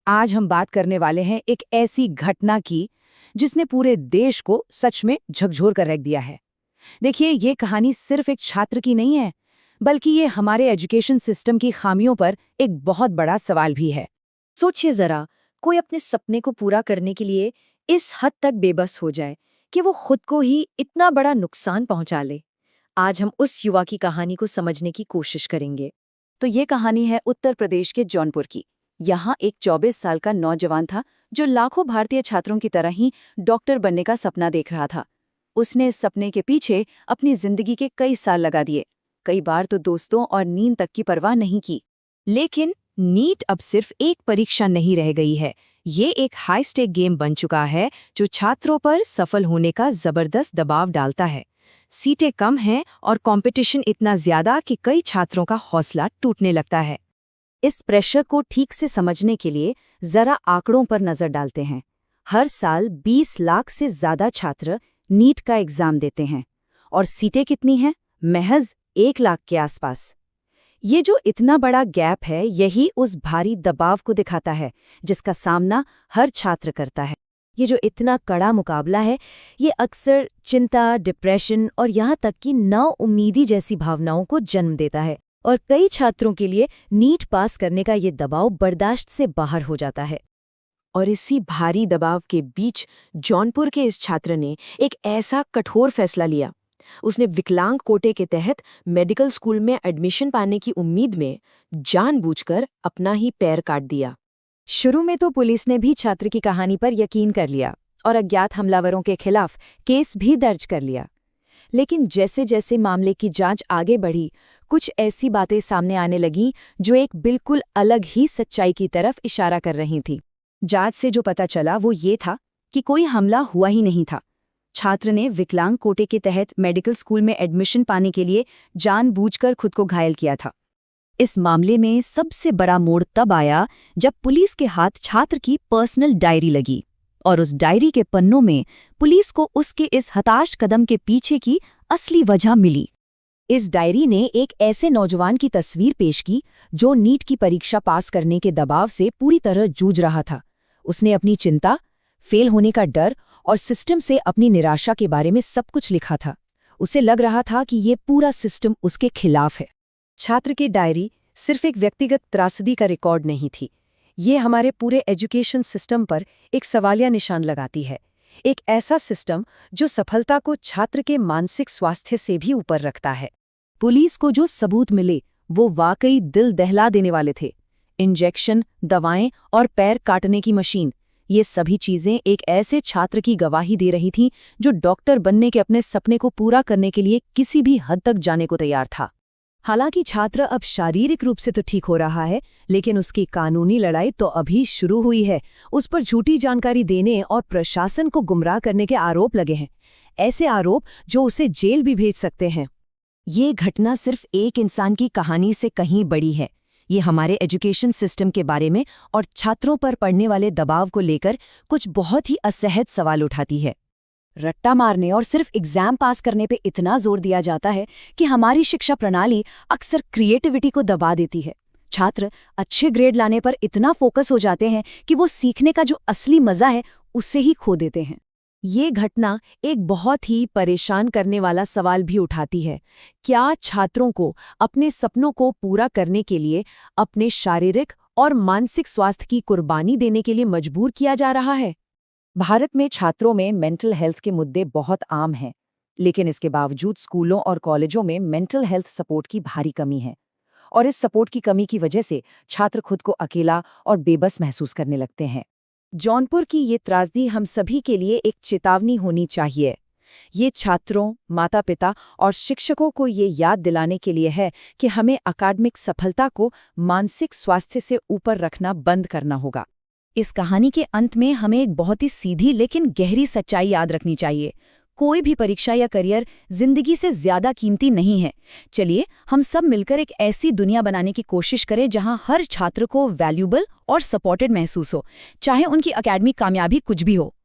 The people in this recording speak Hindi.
आज हम बात करने वाले हैं एक ऐसी घटना की जिसने पूरे देश को सच में झकझोर कर रख दिया है। देखिए, ये कहानी सिर्फ एक छात्र की नहीं है, बल्कि ये हमारे एजुकेशन सिस्टम की खामियों पर एक बहुत बड़ा सवाल भी है। सोचिए जरा, कोई अपने सपने को पूरा करने के लिए इस हद तक बेबस हो जाए कि वो खुद को ही इतना बड़ा नुकसान पहुंचा ले। आज हम उस युवा की कहानी को समझने की कोशिश करेंगे। तो ये कहानी है उत्तर प्रदेश के जौनपुर की। यहाँ एक 24 साल का नौजवान था जो लाखों भारतीय छात्रों की तरह ही डॉक्टर बनने का सपना देख रहा था। उसने इस सपने के पीछे अपनी जिंदगी के कई साल लगा दिए, कई बार तो दोस्तों और नींद तक की परवाह नहीं की। लेकिन नीट अब सिर्फ एक परीक्षा नहीं रह गई है, ये एक हाई स्टेक गेम बन चुका है जो छात्रों पर सफल होने का जबरदस्त दबाव डालता है। सीटें कम हैं और कंपटीशन इतना ज्यादा कि कई छात्रों का हौसला टूटने लगता है। इस प्रेशर को ठीक से समझने के लिए जरा आंकड़ों पर नजर डालते हैं। हर साल 20 लाख से ज्यादा छात्र नीट का एग्जाम देते हैं और सीटें कितनी हैं? महज 1 लाख के आसपास। ये जो इतना बड़ा गैप है, यही उस भारी दबाव को दिखाता है जिसका सामना हर छात्र करता है। ये जो इतना कड़ा मुकाबला है, ये अक्सर चिंता, डिप्रेशन और यहाँ तक कि नाउम्मीदी जैसी भावनाओं को जन्म देता है। और कई छात्रों के लिए नीट पास करने का ये दबाव बर्दाश्त से बाहर हो जाता है। और इसी भारी दबाव के बीच जौनपुर के इस छात्र ने एक ऐसा कठोर फैसला लिया। उसने विकलांग कोटे के तहत मेडिकल स्कूल में एडमिशन पाने की उम्मीद में जानबूझकर अपना ही पैर काट दिया। शुरू में तो पुलिस ने भी छात्र की कहानी पर यकीन कर लिया और अज्ञात हमलावरों के खिलाफ केस भी दर्ज कर लिया। लेकिन जैसे जैसे मामले की जांच आगे बढ़ी, कुछ ऐसी बातें सामने आने लगीं जो एक बिल्कुल अलग ही सच्चाई की तरफ इशारा कर रही थी। जांच से जो पता चला वो ये था कि कोई हमला हुआ ही नहीं था। छात्र ने विकलांग कोटे के तहत मेडिकल स्कूल में एडमिशन पाने के लिए जानबूझकर खुद को घायल किया था। इस मामले में सबसे बड़ा मोड़ तब आया जब पुलिस के हाथ छात्र की पर्सनल डायरी लगी और उस डायरी के पन्नों में पुलिस को उसके इस हताश कदम के पीछे की असली वजह मिली। इस डायरी ने एक ऐसे नौजवान की तस्वीर पेश की जो नीट की परीक्षा पास करने के दबाव से पूरी तरह जूझ रहा था। उसने अपनी चिंता, फेल होने का डर और सिस्टम से अपनी निराशा के बारे में सब कुछ लिखा था। उसे लग रहा था कि ये पूरा सिस्टम उसके खिलाफ है। छात्र की डायरी सिर्फ एक व्यक्तिगत त्रासदी का रिकॉर्ड नहीं थी, ये हमारे पूरे एजुकेशन सिस्टम पर एक सवालिया निशान लगाती है। एक ऐसा सिस्टम जो सफलता को छात्र के मानसिक स्वास्थ्य से भी ऊपर रखता है। पुलिस को जो सबूत मिले वो वाकई दिल दहला देने वाले थे। इंजेक्शन, दवाएं और पैर काटने की मशीन, ये सभी चीजें एक ऐसे छात्र की गवाही दे रही थीं जो डॉक्टर बनने के अपने सपने को पूरा करने के लिए किसी भी हद तक जाने को तैयार था। हालांकि छात्र अब शारीरिक रूप से तो ठीक हो रहा है, लेकिन उसकी कानूनी लड़ाई तो अभी शुरू हुई है। उस पर झूठी जानकारी देने और प्रशासन को गुमराह करने के आरोप लगे हैं, ऐसे आरोप जो उसे जेल भी भेज सकते हैं। ये घटना सिर्फ एक इंसान की कहानी से कहीं बड़ी है। ये हमारे एजुकेशन सिस्टम के बारे में और छात्रों पर पड़ने वाले दबाव को लेकर कुछ बहुत ही असहज सवाल उठाती है। रट्टा मारने और सिर्फ एग्जाम पास करने पे इतना जोर दिया जाता है कि हमारी शिक्षा प्रणाली अक्सर क्रिएटिविटी को दबा देती है। छात्र अच्छे ग्रेड लाने पर इतना फोकस हो जाते हैं कि वो सीखने का जो असली मजा है उससे ही खो देते हैं। ये घटना एक बहुत ही परेशान करने वाला सवाल भी उठाती है। क्या छात्रों को अपने सपनों को पूरा करने के लिए अपने शारीरिक और मानसिक स्वास्थ्य की कुर्बानी देने के लिए मजबूर किया जा रहा है? भारत में छात्रों में मेंटल हेल्थ के मुद्दे बहुत आम हैं, लेकिन इसके बावजूद स्कूलों और कॉलेजों में मेंटल हेल्थ सपोर्ट की भारी कमी है। और इस सपोर्ट की कमी की वजह से छात्र खुद को अकेला और बेबस महसूस करने लगते हैं। जौनपुर की ये त्रासदी हम सभी के लिए एक चेतावनी होनी चाहिए। ये छात्रों, माता-पिता और शिक्षकों को ये याद दिलाने के लिए है कि हमें अकादमिक सफलता को मानसिक स्वास्थ्य से ऊपर रखना बंद करना होगा। इस कहानी के अंत में हमें एक बहुत ही सीधी लेकिन गहरी सच्चाई याद रखनी चाहिए। कोई भी परीक्षा या करियर जिंदगी से ज्यादा कीमती नहीं है। चलिए हम सब मिलकर एक ऐसी दुनिया बनाने की कोशिश करें जहां हर छात्र को वैल्यूबल और सपोर्टेड महसूस हो, चाहे उनकी एकेडमिक कामयाबी कुछ भी हो।